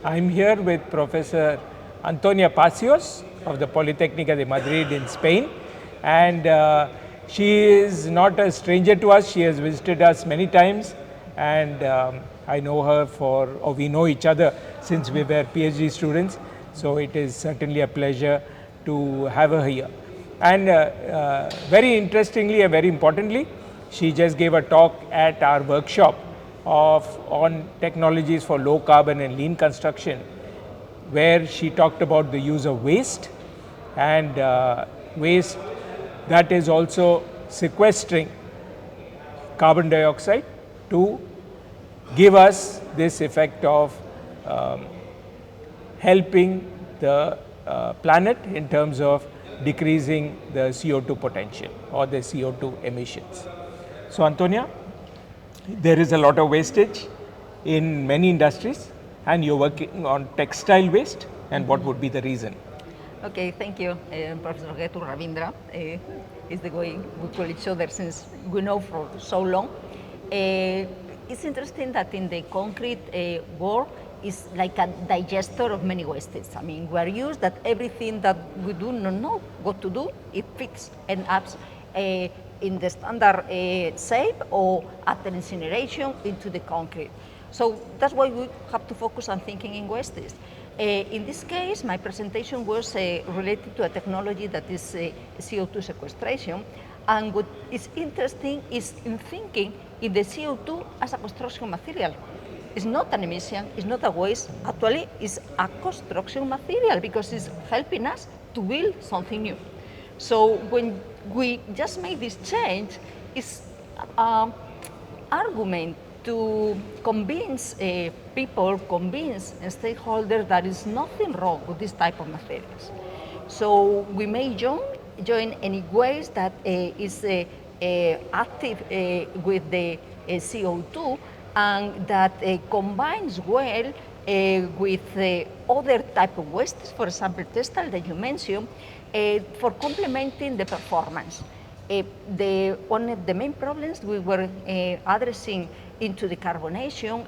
I'm here with Professor Antonia Pacios of the Polytechnica de Madrid in Spain, and she is not a stranger to us. She has visited us many times, and I know her or we know each other since we were PhD students, so it is certainly a pleasure to have her here. And very interestingly and very importantly, she just gave a talk at our workshop on technologies for low carbon and lean construction, where she talked about the use of waste and waste that is also sequestering carbon dioxide to give us this effect of helping the planet in terms of decreasing the CO2 potential or the CO2 emissions. So, Antonia, there is a lot of wastage in many industries, and you're working on textile waste, and what would be the reason? Okay, thank you, Professor Gettu, Ravindra. It's the way we call each other since we know for so long. It's interesting that in the concrete world, is like a digester of many wastes. I mean, we are used that everything that we do not know what to do, it fits and ups in the standard shape or after incineration into the concrete. So that's why we have to focus on thinking in wastes. In this case, my presentation was related to a technology that is CO2 sequestration. And what is interesting is in thinking in the CO2 as a construction material. It's not an emission, it's not a waste, actually it's a construction material because it's helping us to build something new. So when we just made this change, it's an argument to convince people, convince stakeholders that there is nothing wrong with this type of materials. So we may join any waste that is active with the CO2 and that combines well with other type of wastes, for example, textile that you mentioned, for complementing the performance. One of the main problems we were addressing into the carbonation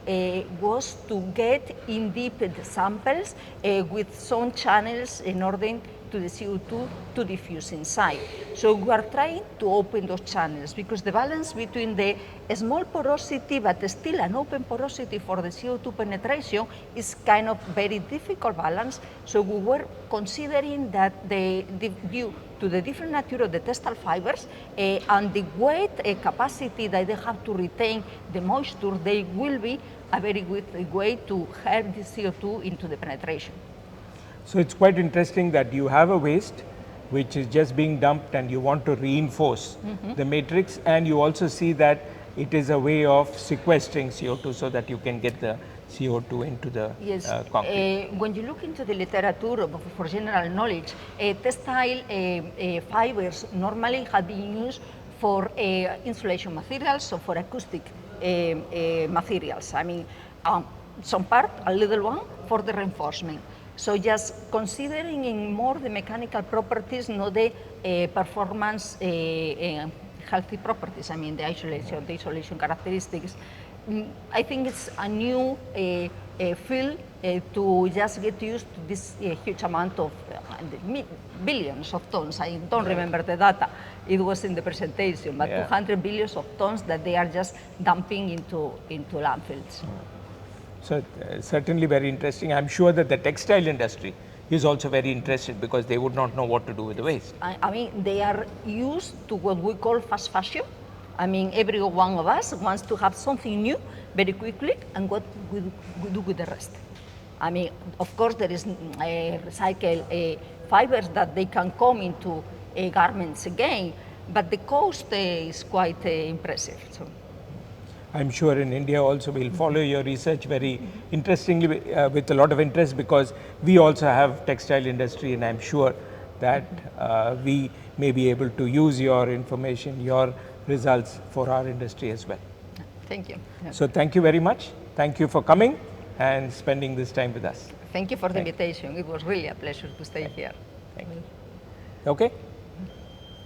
was to get in deep samples with some channels in order to the CO2 to diffuse inside. So we are trying to open those channels because the balance between the small porosity but still an open porosity for the CO2 penetration is kind of very difficult balance. So we were considering that due to the different nature of the textile fibers and the weight capacity that they have to retain the moisture, they will be a very good way to help the CO2 into the penetration. So it's quite interesting that you have a waste which is just being dumped and you want to reinforce the matrix, and you also see that it is a way of sequestering CO2 so that you can get the CO2 into the concrete. When you look into the literature for general knowledge, textile fibers normally have been used for insulation materials, so for acoustic materials. I mean, some part, a little one, for the reinforcement. So just considering in more the mechanical properties, not the performance healthy properties, I mean the isolation characteristics. I think it's a new field to just get used to this huge amount of billions of tons. I don't remember the data, it was in the presentation, but 200 billions of tons that they are just dumping into landfills. So certainly very interesting. I'm sure that the textile industry is also very interested because they would not know what to do with the waste. I mean, they are used to what we call fast fashion. I mean, every one of us wants to have something new very quickly, and what we do with the rest. I mean, of course, there is recycled fibers that they can come into garments again, but the cost is quite impressive. So. I'm sure in India also we'll follow your research very interestingly with a lot of interest, because we also have textile industry, and I'm sure that we may be able to use your information, your results for our industry as well. Thank you. So thank you very much. Thank you for coming and spending this time with us. Thank you for the invitation. It was really a pleasure to stay here. Thank you. Okay.